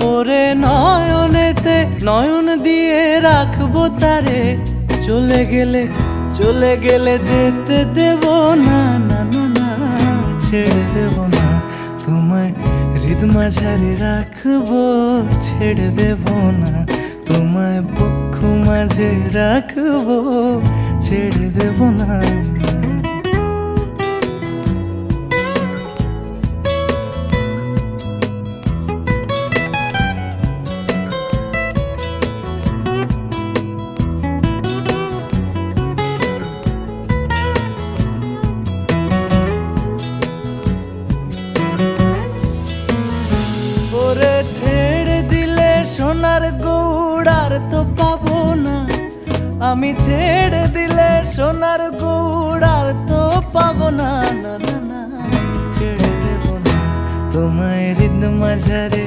ওরে নয়নেতে নয়ন দিয়ে রাখবো তারে, চলে গেলে যেতে দেব না, না না না ছেড়ে দেব না তোমায়, হৃদ মাঝারে রাখবো ছেড়ে দেব না তোমায়, বক্ষ মাঝে রাখবো ছেড়ে দেব না। ওরে ছেড়ে দিলে সোনার গৌড় আর তো পাবো না, আমি ছেড়ে দিলে সোনার গৌড় আর তো পাবো না, না না না ছেড়ে দেব না তোমায়, হৃদ মাঝারে